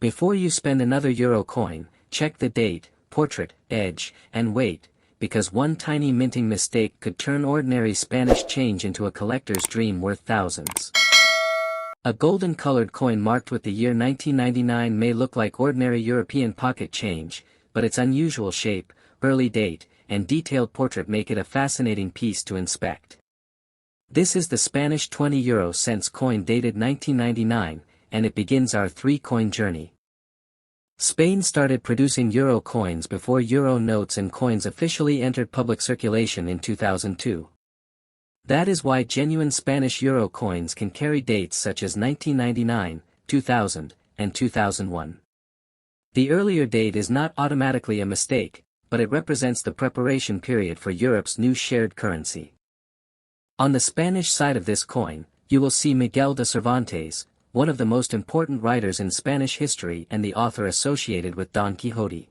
Before you spend another euro coin, check the date, portrait, edge, and weight, because one tiny minting mistake could turn ordinary Spanish change into a collector's dream worth thousands. A golden-colored coin marked with the year 1999 may look like ordinary European pocket change, but its unusual shape, early date, and detailed portrait make it a fascinating piece to inspect. This is the Spanish 20 euro cents coin dated 1999, and it begins our three-coin journey. Spain started producing euro coins before euro notes and coins officially entered public circulation in 2002. That is why genuine Spanish euro coins can carry dates such as 1999, 2000, and 2001. The earlier date is not automatically a mistake, but it represents the preparation period for Europe's new shared currency. On the Spanish side of this coin, you will see Miguel de Cervantes, one of the most important writers in Spanish history and the author associated with Don Quixote.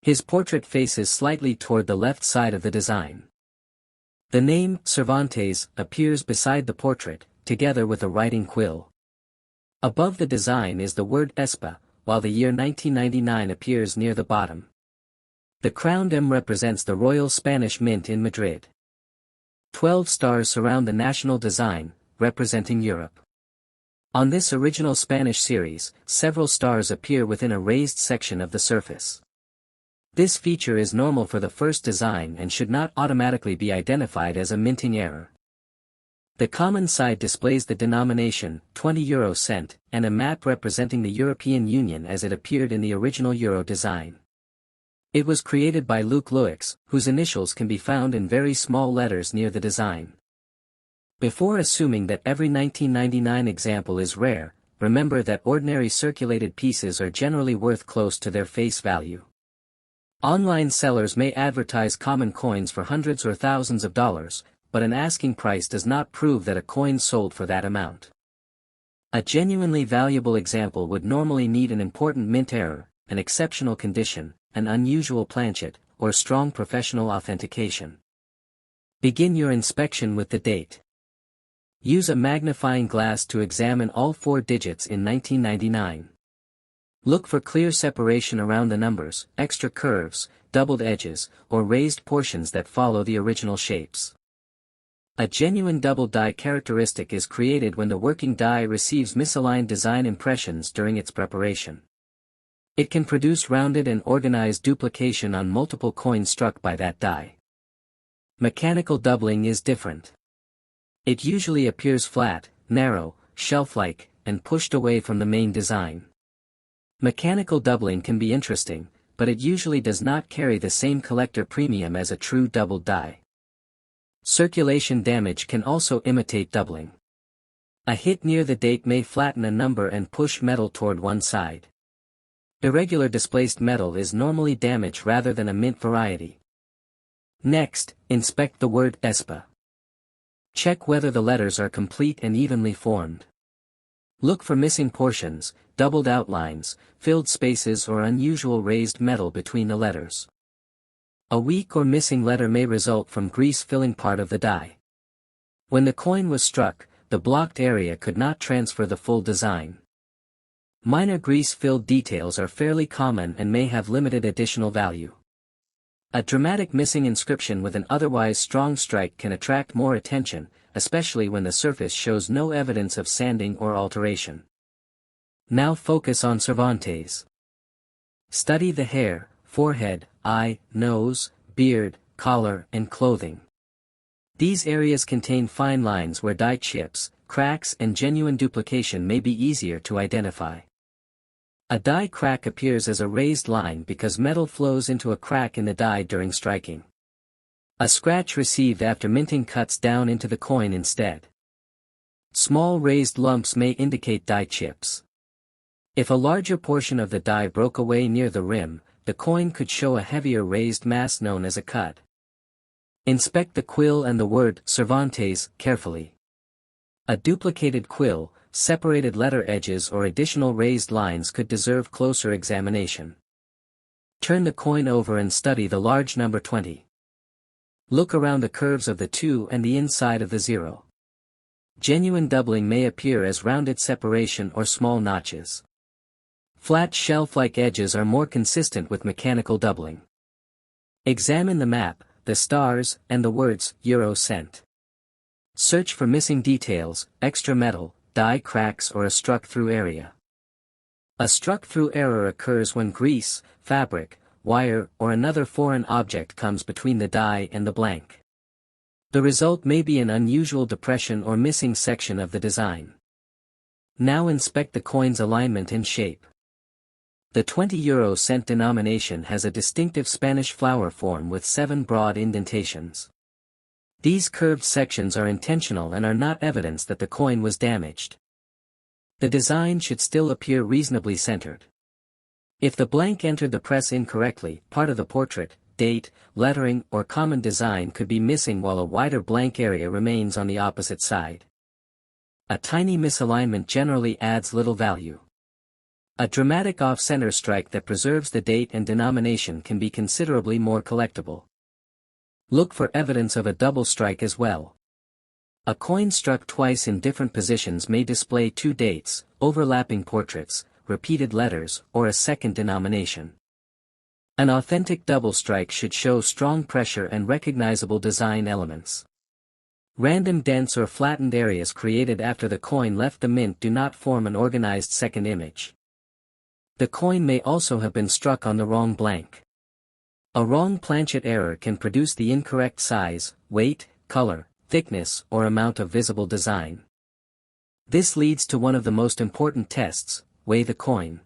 His portrait faces slightly toward the left side of the design. The name, Cervantes, appears beside the portrait, together with a writing quill. Above the design is the word Espa, while the year 1999 appears near the bottom. The crowned M represents the Royal Spanish Mint in Madrid. 12 stars surround the national design, representing Europe. On this original Spanish series, several stars appear within a raised section of the surface. This feature is normal for the first design and should not automatically be identified as a minting error. The common side displays the denomination, 20 euro cent, and a map representing the European Union as it appeared in the original euro design. It was created by Luc Louix, whose initials can be found in very small letters near the design. Before assuming that every 1999 example is rare, remember that ordinary circulated pieces are generally worth close to their face value. Online sellers may advertise common coins for hundreds or thousands of dollars, but an asking price does not prove that a coin sold for that amount. A genuinely valuable example would normally need an important mint error, an exceptional condition, an unusual planchet, or strong professional authentication. Begin your inspection with the date. Use a magnifying glass to examine all 4 digits in 1999. Look for clear separation around the numbers, extra curves, doubled edges, or raised portions that follow the original shapes. A genuine double die characteristic is created when the working die receives misaligned design impressions during its preparation. It can produce rounded and organized duplication on multiple coins struck by that die. Mechanical doubling is different. It usually appears flat, narrow, shelf-like, and pushed away from the main design. Mechanical doubling can be interesting, but it usually does not carry the same collector premium as a true doubled die. Circulation damage can also imitate doubling. A hit near the date may flatten a number and push metal toward one side. Irregular displaced metal is normally damage rather than a mint variety. Next, inspect the word Espa. Check whether the letters are complete and evenly formed. Look for missing portions, doubled outlines, filled spaces or unusual raised metal between the letters. A weak or missing letter may result from grease filling part of the die. When the coin was struck, the blocked area could not transfer the full design. Minor grease-filled details are fairly common and may have limited additional value. A dramatic missing inscription with an otherwise strong strike can attract more attention, especially when the surface shows no evidence of sanding or alteration. Now focus on Cervantes. Study the hair, forehead, eye, nose, beard, collar, and clothing. These areas contain fine lines where die chips, cracks, and genuine duplication may be easier to identify. A die crack appears as a raised line because metal flows into a crack in the die during striking. A scratch received after minting cuts down into the coin instead. Small raised lumps may indicate die chips. If a larger portion of the die broke away near the rim, the coin could show a heavier raised mass known as a cut. Inspect the quill and the word Cervantes carefully. A duplicated quill, separated letter edges or additional raised lines could deserve closer examination. Turn the coin over and study the large number 20. Look around the curves of the 2 and the inside of the 0. Genuine doubling may appear as rounded separation or small notches. Flat shelf-like edges are more consistent with mechanical doubling. Examine the map, the stars, and the words Euro cent. Search for missing details, extra metal, die cracks or a struck-through area. A struck-through error occurs when grease, fabric, wire or another foreign object comes between the die and the blank. The result may be an unusual depression or missing section of the design. Now inspect the coin's alignment and shape. The 20 euro cent denomination has a distinctive Spanish flower form with 7 broad indentations. These curved sections are intentional and are not evidence that the coin was damaged. The design should still appear reasonably centered. If the blank entered the press incorrectly, part of the portrait, date, lettering or common design could be missing while a wider blank area remains on the opposite side. A tiny misalignment generally adds little value. A dramatic off-center strike that preserves the date and denomination can be considerably more collectible. Look for evidence of a double strike as well. A coin struck twice in different positions may display 2 dates, overlapping portraits, repeated letters, or a second denomination. An authentic double strike should show strong pressure and recognizable design elements. Random dents or flattened areas created after the coin left the mint do not form an organized second image. The coin may also have been struck on the wrong blank. A wrong planchet error can produce the incorrect size, weight, color, thickness, or amount of visible design. This leads to one of the most important tests: weigh the coin.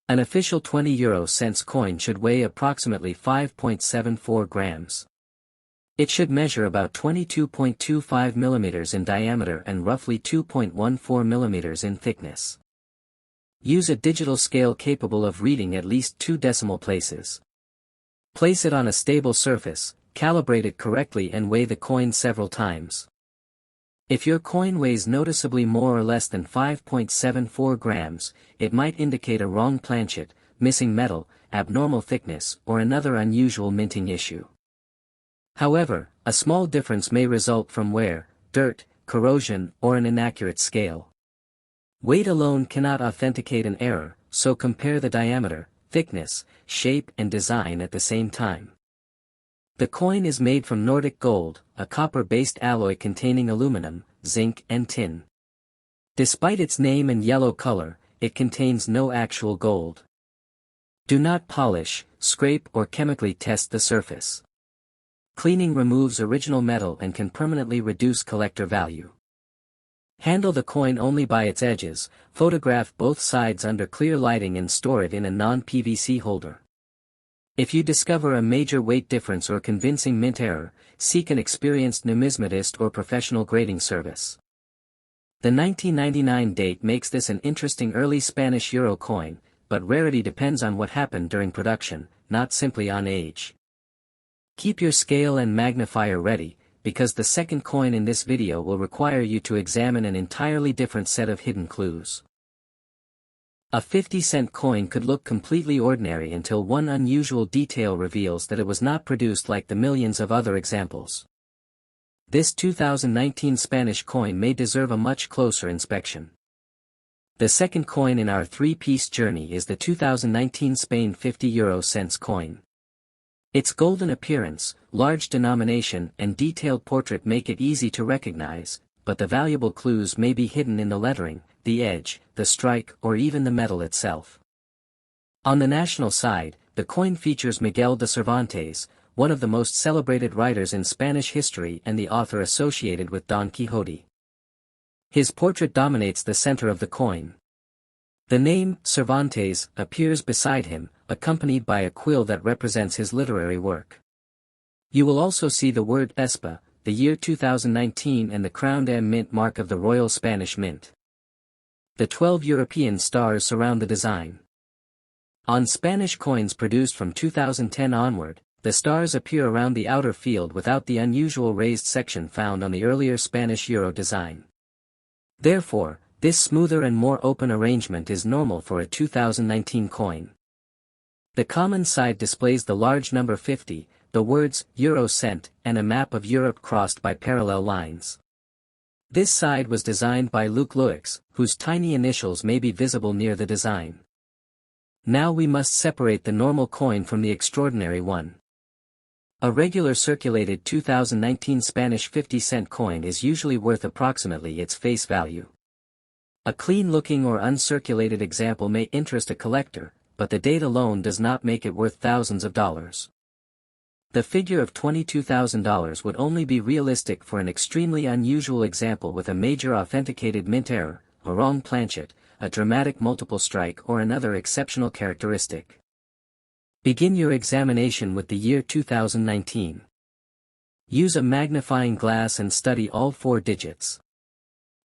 An official 20 euro cents coin should weigh approximately 5.74 grams. It should measure about 22.25 millimeters in diameter and roughly 2.14 millimeters in thickness. Use a digital scale capable of reading at least 2 decimal places. Place it on a stable surface, calibrate it correctly and weigh the coin several times. If your coin weighs noticeably more or less than 5.74 grams, it might indicate a wrong planchet, missing metal, abnormal thickness, or another unusual minting issue. However, a small difference may result from wear, dirt, corrosion, or an inaccurate scale. Weight alone cannot authenticate an error, so compare the diameter, thickness, shape and design at the same time. The coin is made from Nordic gold, a copper-based alloy containing aluminum, zinc and tin. Despite its name and yellow color, it contains no actual gold. Do not polish, scrape or chemically test the surface. Cleaning removes original metal and can permanently reduce collector value. Handle the coin only by its edges, photograph both sides under clear lighting and store it in a non-PVC holder. If you discover a major weight difference or convincing mint error, seek an experienced numismatist or professional grading service. The 1999 date makes this an interesting early Spanish euro coin, but rarity depends on what happened during production, not simply on age. Keep your scale and magnifier ready, because the second coin in this video will require you to examine an entirely different set of hidden clues. A 50-cent coin could look completely ordinary until one unusual detail reveals that it was not produced like the millions of other examples. This 2019 Spanish coin may deserve a much closer inspection. The second coin in our 3-piece journey is the 2019 Spain 50 euro cents coin. Its golden appearance, large denomination and detailed portrait make it easy to recognize, but the valuable clues may be hidden in the lettering, the edge, the strike or even the metal itself. On the national side, the coin features Miguel de Cervantes, one of the most celebrated writers in Spanish history and the author associated with Don Quixote. His portrait dominates the center of the coin. The name, Cervantes, appears beside him, accompanied by a quill that represents his literary work. You will also see the word Espa, the year 2019 and the crowned M mint mark of the Royal Spanish Mint. The 12 European stars surround the design. On Spanish coins produced from 2010 onward, the stars appear around the outer field without the unusual raised section found on the earlier Spanish euro design. Therefore, this smoother and more open arrangement is normal for a 2019 coin. The common side displays the large number 50, the words euro cent, and a map of Europe crossed by parallel lines. This side was designed by Luc Luyx, whose tiny initials may be visible near the design. Now we must separate the normal coin from the extraordinary one. A regular circulated 2019 Spanish 50-cent coin is usually worth approximately its face value. A clean-looking or uncirculated example may interest a collector, but the date alone does not make it worth thousands of dollars. The figure of $22,000 would only be realistic for an extremely unusual example with a major authenticated mint error, a wrong planchet, a dramatic multiple strike or another exceptional characteristic. Begin your examination with the year 2019. Use a magnifying glass and study all 4 digits.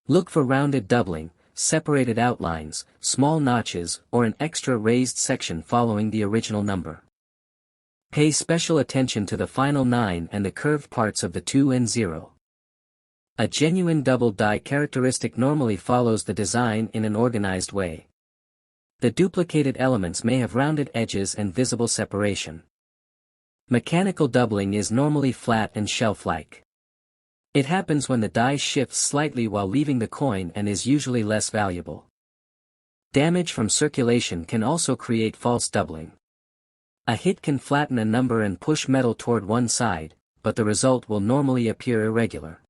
Look for rounded doubling, separated outlines, small notches, or an extra raised section following the original number. Pay special attention to the final 9 and the curved parts of the 2 and 0. A genuine double die characteristic normally follows the design in an organized way. The duplicated elements may have rounded edges and visible separation. Mechanical doubling is normally flat and shelf-like. It happens when the die shifts slightly while leaving the coin and is usually less valuable. Damage from circulation can also create false doubling. A hit can flatten a number and push metal toward one side, but the result will normally appear irregular.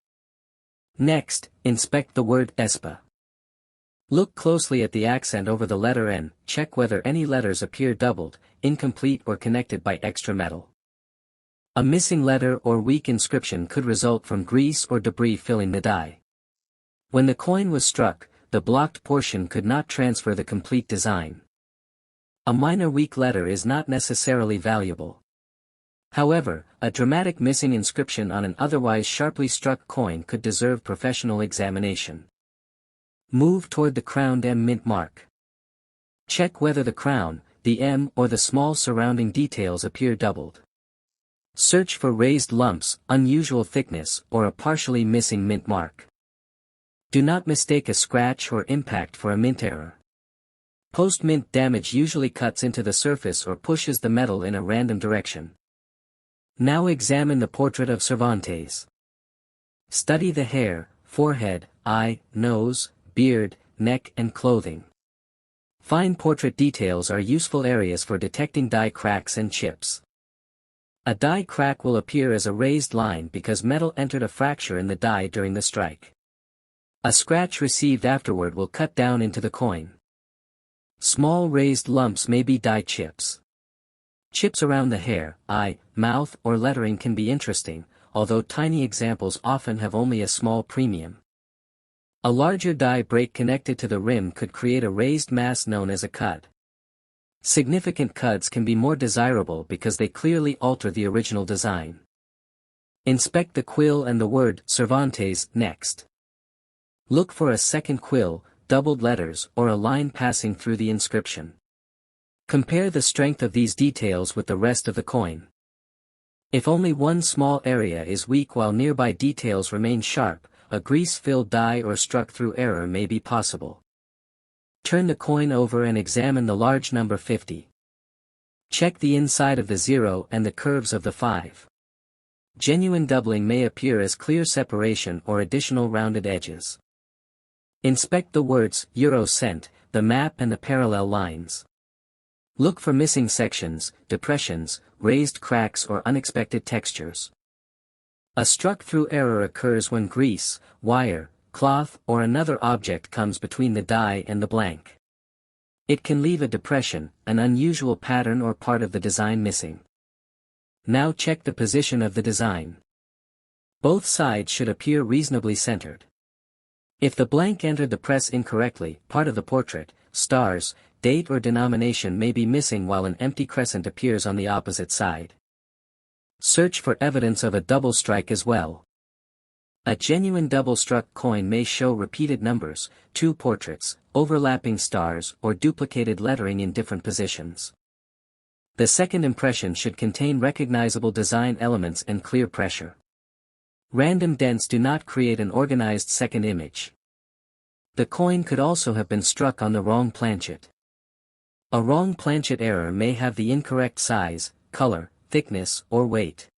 Next, inspect the word ESPA. Look closely at the accent over the letter N, check whether any letters appear doubled, incomplete or connected by extra metal. A missing letter or weak inscription could result from grease or debris filling the die. When the coin was struck, the blocked portion could not transfer the complete design. A minor weak letter is not necessarily valuable. However, a dramatic missing inscription on an otherwise sharply struck coin could deserve professional examination. Move toward the crowned M mint mark. Check whether the crown, the M or the small surrounding details appear doubled. Search for raised lumps, unusual thickness, or a partially missing mint mark. Do not mistake a scratch or impact for a mint error. Post-mint damage usually cuts into the surface or pushes the metal in a random direction. Now examine the portrait of Cervantes. Study the hair, forehead, eye, nose, beard, neck and clothing. Fine portrait details are useful areas for detecting die cracks and chips. A die crack will appear as a raised line because metal entered a fracture in the die during the strike. A scratch received afterward will cut down into the coin. Small raised lumps may be die chips. Chips around the hair, eye, mouth or lettering can be interesting, although tiny examples often have only a small premium. A larger die break connected to the rim could create a raised mass known as a cud. Significant cuds can be more desirable because they clearly alter the original design. Inspect the quill and the word Cervantes next. Look for a second quill, doubled letters or a line passing through the inscription. Compare the strength of these details with the rest of the coin. If only one small area is weak while nearby details remain sharp, a grease-filled die or struck-through error may be possible. Turn the coin over and examine the large number 50. Check the inside of the 0 and the curves of the 5. Genuine doubling may appear as clear separation or additional rounded edges. Inspect the words euro cent, the map and the parallel lines. Look for missing sections, depressions, raised cracks or unexpected textures. A struck-through error occurs when grease, wire, cloth or another object comes between the die and the blank. It can leave a depression, an unusual pattern or part of the design missing. Now check the position of the design. Both sides should appear reasonably centered. If the blank entered the press incorrectly, part of the portrait, stars, date or denomination may be missing while an empty crescent appears on the opposite side. Search for evidence of a double strike as well. A genuine double-struck coin may show repeated numbers, 2 portraits, overlapping stars or duplicated lettering in different positions. The second impression should contain recognizable design elements and clear pressure. Random dents do not create an organized second image. The coin could also have been struck on the wrong planchet. A wrong planchet error may have the incorrect size, color, thickness, or weight.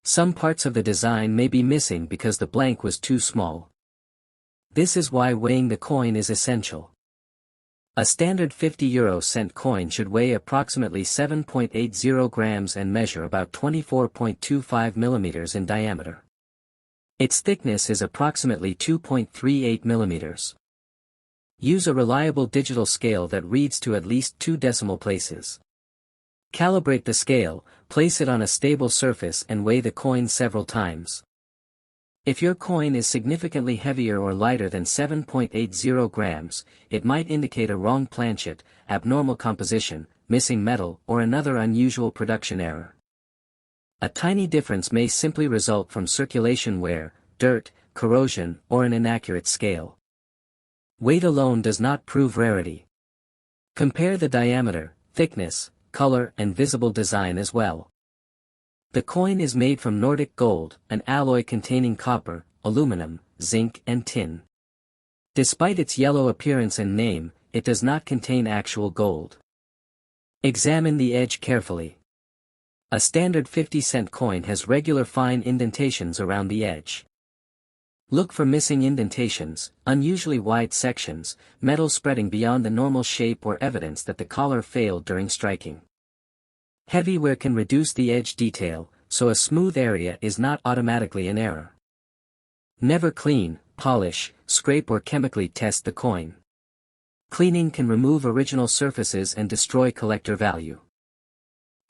Some parts of the design may be missing because the blank was too small. This is why weighing the coin is essential. A standard 50 cent coin should weigh approximately 7.80 grams and measure about 24.25 millimeters in diameter. Its thickness is approximately 2.38 millimeters. Use a reliable digital scale that reads to at least 2 decimal places. Calibrate the scale, place it on a stable surface and weigh the coin several times. If your coin is significantly heavier or lighter than 7.80 grams, it might indicate a wrong planchet, abnormal composition, missing metal, or another unusual production error. A tiny difference may simply result from circulation wear, dirt, corrosion, or an inaccurate scale. Weight alone does not prove rarity. Compare the diameter, thickness, color, and visible design as well. The coin is made from Nordic gold, an alloy containing copper, aluminum, zinc and tin. Despite its yellow appearance and name, it does not contain actual gold. Examine the edge carefully. A standard 50-cent coin has regular fine indentations around the edge. Look for missing indentations, unusually wide sections, metal spreading beyond the normal shape or evidence that the collar failed during striking. Heavy wear can reduce the edge detail, so a smooth area is not automatically an error. Never clean, polish, scrape or chemically test the coin. Cleaning can remove original surfaces and destroy collector value.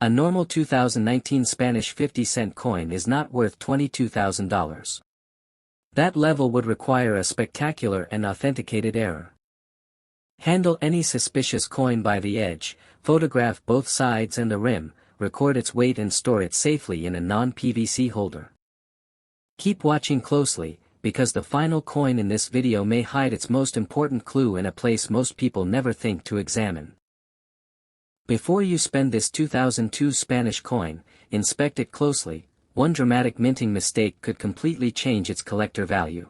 A normal 2019 Spanish 50-cent coin is not worth $22,000. That level would require a spectacular and authenticated error. Handle any suspicious coin by the edge, photograph both sides and the rim, record its weight and store it safely in a non-PVC holder. Keep watching closely, because the final coin in this video may hide its most important clue in a place most people never think to examine. Before you spend this 2002 Spanish coin, inspect it closely. One dramatic minting mistake could completely change its collector value.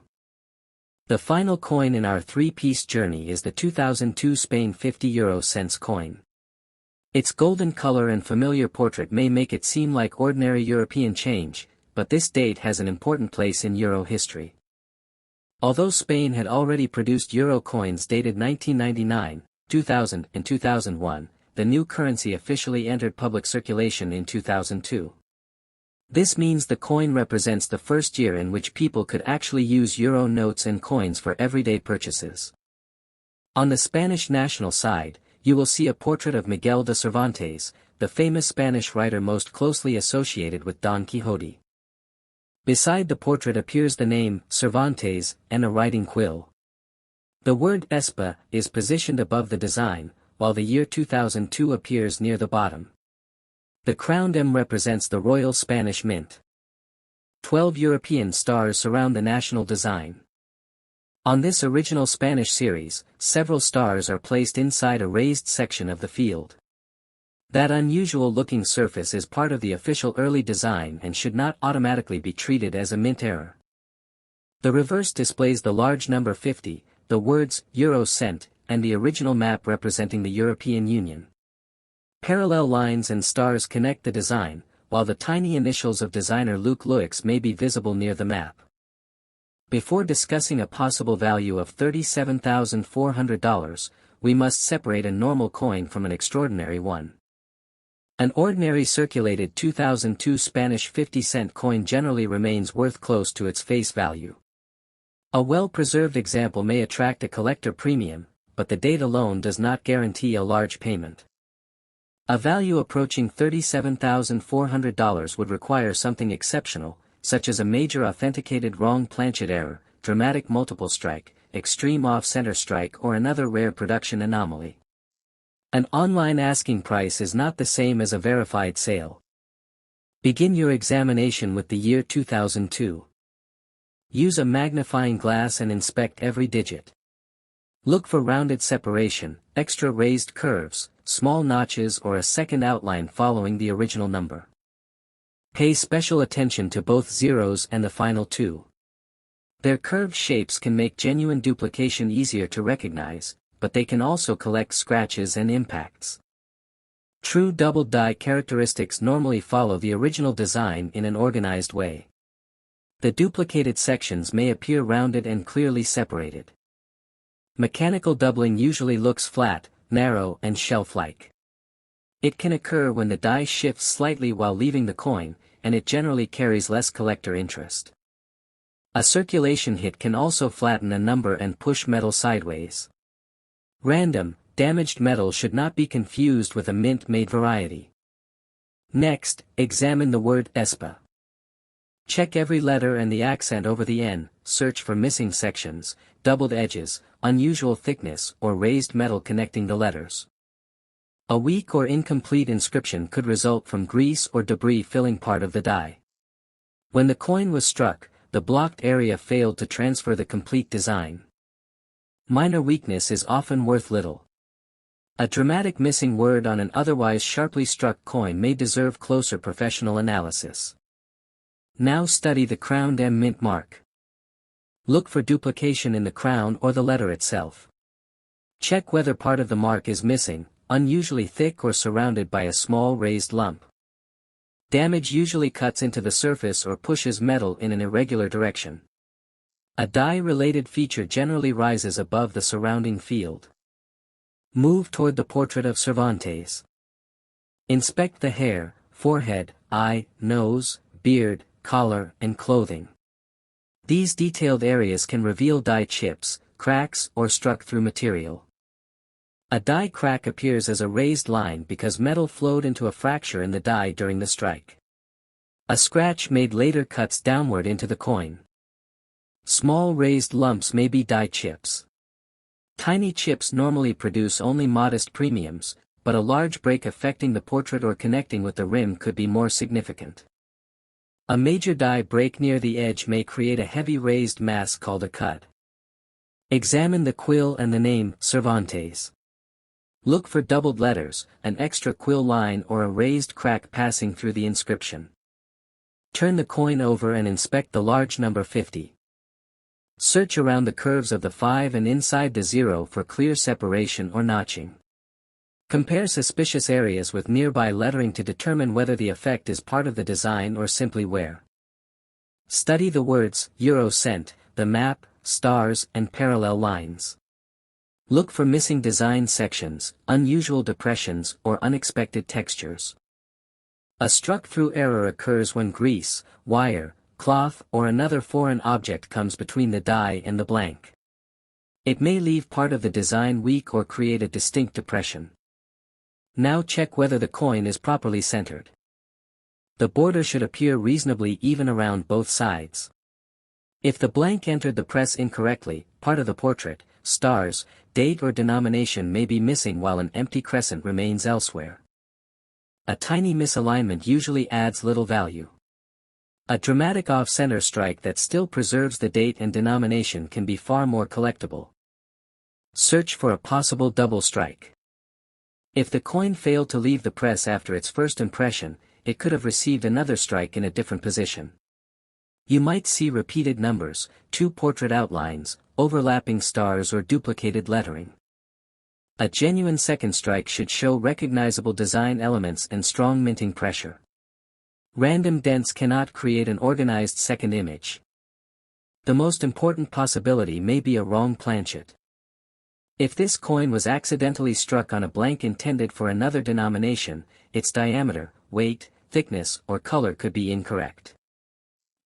The final coin in our three-piece journey is the 2002 Spain 50 coin. Its golden color and familiar portrait may make it seem like ordinary European change, but this date has an important place in Euro history. Although Spain had already produced Euro coins dated 1999, 2000 and 2001, the new currency officially entered public circulation in 2002. This means the coin represents the first year in which people could actually use euro notes and coins for everyday purchases. On the Spanish national side, you will see a portrait of Miguel de Cervantes, the famous Spanish writer most closely associated with Don Quixote. Beside the portrait appears the name Cervantes and a writing quill. The word Espa is positioned above the design, while the year 2002 appears near the bottom. The crowned M represents the Royal Spanish Mint. 12 European stars surround the national design. On this original Spanish series, several stars are placed inside a raised section of the field. That unusual-looking surface is part of the official early design and should not automatically be treated as a mint error. The reverse displays the large number 50, the words Euro cent, and the original map representing the European Union. Parallel lines and stars connect the design, while the tiny initials of designer Luc Loix may be visible near the map. Before discussing a possible value of $37,400, we must separate a normal coin from an extraordinary one. An ordinary circulated 2002 Spanish 50-cent coin generally remains worth close to its face value. A well-preserved example may attract a collector premium, but the date alone does not guarantee a large payment. A value approaching $37,400 would require something exceptional, such as a major authenticated wrong planchet error, dramatic multiple strike, extreme off-center strike or another rare production anomaly. An online asking price is not the same as a verified sale. Begin your examination with the year 2002. Use a magnifying glass and inspect every digit. Look for rounded separation, extra raised curves, small notches or a second outline following the original number. Pay special attention to both zeros and the final two. Their curved shapes can make genuine duplication easier to recognize, but they can also collect scratches and impacts. True double die characteristics normally follow the original design in an organized way. The duplicated sections may appear rounded and clearly separated. Mechanical doubling usually looks flat, narrow and shelf-like. It can occur when the die shifts slightly while leaving the coin, and it generally carries less collector interest. A circulation hit can also flatten a number and push metal sideways. Random, damaged metal should not be confused with a mint-made variety. Next, examine the word ESPA. Check every letter and the accent over the N, search for missing sections, doubled edges, unusual thickness or raised metal connecting the letters. A weak or incomplete inscription could result from grease or debris filling part of the die. When the coin was struck, the blocked area failed to transfer the complete design. Minor weakness is often worth little. A dramatic missing word on an otherwise sharply struck coin may deserve closer professional analysis. Now study the crowned M mint mark. Look for duplication in the crown or the letter itself. Check whether part of the mark is missing, unusually thick or surrounded by a small raised lump. Damage usually cuts into the surface or pushes metal in an irregular direction. A die-related feature generally rises above the surrounding field. Move toward the portrait of Cervantes. Inspect the hair, forehead, eye, nose, beard, collar, and clothing. These detailed areas can reveal die chips, cracks, or struck through material. A die crack appears as a raised line because metal flowed into a fracture in the die during the strike. A scratch made later cuts downward into the coin. Small raised lumps may be die chips. Tiny chips normally produce only modest premiums, but a large break affecting the portrait or connecting with the rim could be more significant. A major die break near the edge may create a heavy raised mass called a cut. Examine the quill and the name, Cervantes. Look for doubled letters, an extra quill line or a raised crack passing through the inscription. Turn the coin over and inspect the large number 50. Search around the curves of the 5 and inside the 0 for clear separation or notching. Compare suspicious areas with nearby lettering to determine whether the effect is part of the design or simply wear. Study the words, euro cent, the map, stars, and parallel lines. Look for missing design sections, unusual depressions, or unexpected textures. A struck-through error occurs when grease, wire, cloth, or another foreign object comes between the die and the blank. It may leave part of the design weak or create a distinct depression. Now check whether the coin is properly centered. The border should appear reasonably even around both sides. If the blank entered the press incorrectly, part of the portrait, stars, date or denomination may be missing while an empty crescent remains elsewhere. A tiny misalignment usually adds little value. A dramatic off-center strike that still preserves the date and denomination can be far more collectible. Search for a possible double strike. If the coin failed to leave the press after its first impression, it could have received another strike in a different position. You might see repeated numbers, two portrait outlines, overlapping stars or duplicated lettering. A genuine second strike should show recognizable design elements and strong minting pressure. Random dents cannot create an organized second image. The most important possibility may be a wrong planchet. If this coin was accidentally struck on a blank intended for another denomination, its diameter, weight, thickness, or color could be incorrect.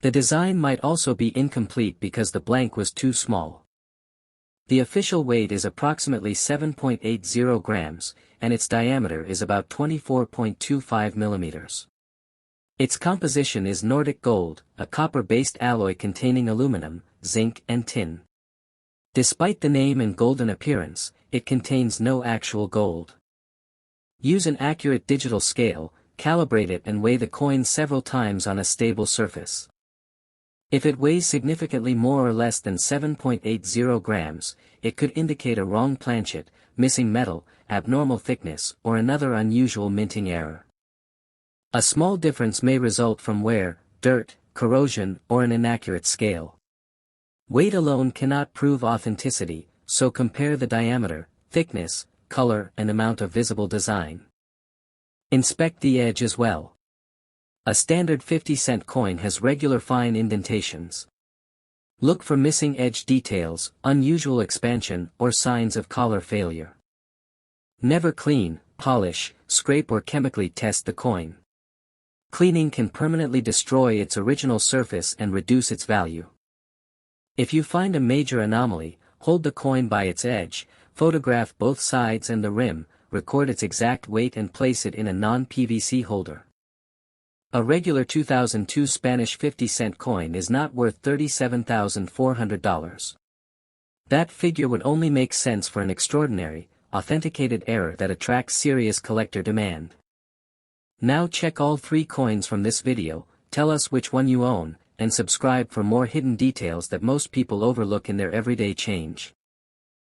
The design might also be incomplete because the blank was too small. The official weight is approximately 7.80 grams, and its diameter is about 24.25 millimeters. Its composition is Nordic gold, a copper-based alloy containing aluminum, zinc and tin. Despite the name and golden appearance, it contains no actual gold. Use an accurate digital scale, calibrate it and weigh the coin several times on a stable surface. If it weighs significantly more or less than 7.80 grams, it could indicate a wrong planchet, missing metal, abnormal thickness, or another unusual minting error. A small difference may result from wear, dirt, corrosion, or an inaccurate scale. Weight alone cannot prove authenticity, so compare the diameter, thickness, color, and amount of visible design. Inspect the edge as well. A standard 50-cent coin has regular fine indentations. Look for missing edge details, unusual expansion, or signs of collar failure. Never clean, polish, scrape or chemically test the coin. Cleaning can permanently destroy its original surface and reduce its value. If you find a major anomaly, hold the coin by its edge, photograph both sides and the rim, record its exact weight and place it in a non-PVC holder. A regular 2002 Spanish 50-cent coin is not worth $37,400. That figure would only make sense for an extraordinary, authenticated error that attracts serious collector demand. Now check all 3 coins from this video, tell us which one you own, and subscribe for more hidden details that most people overlook in their everyday change.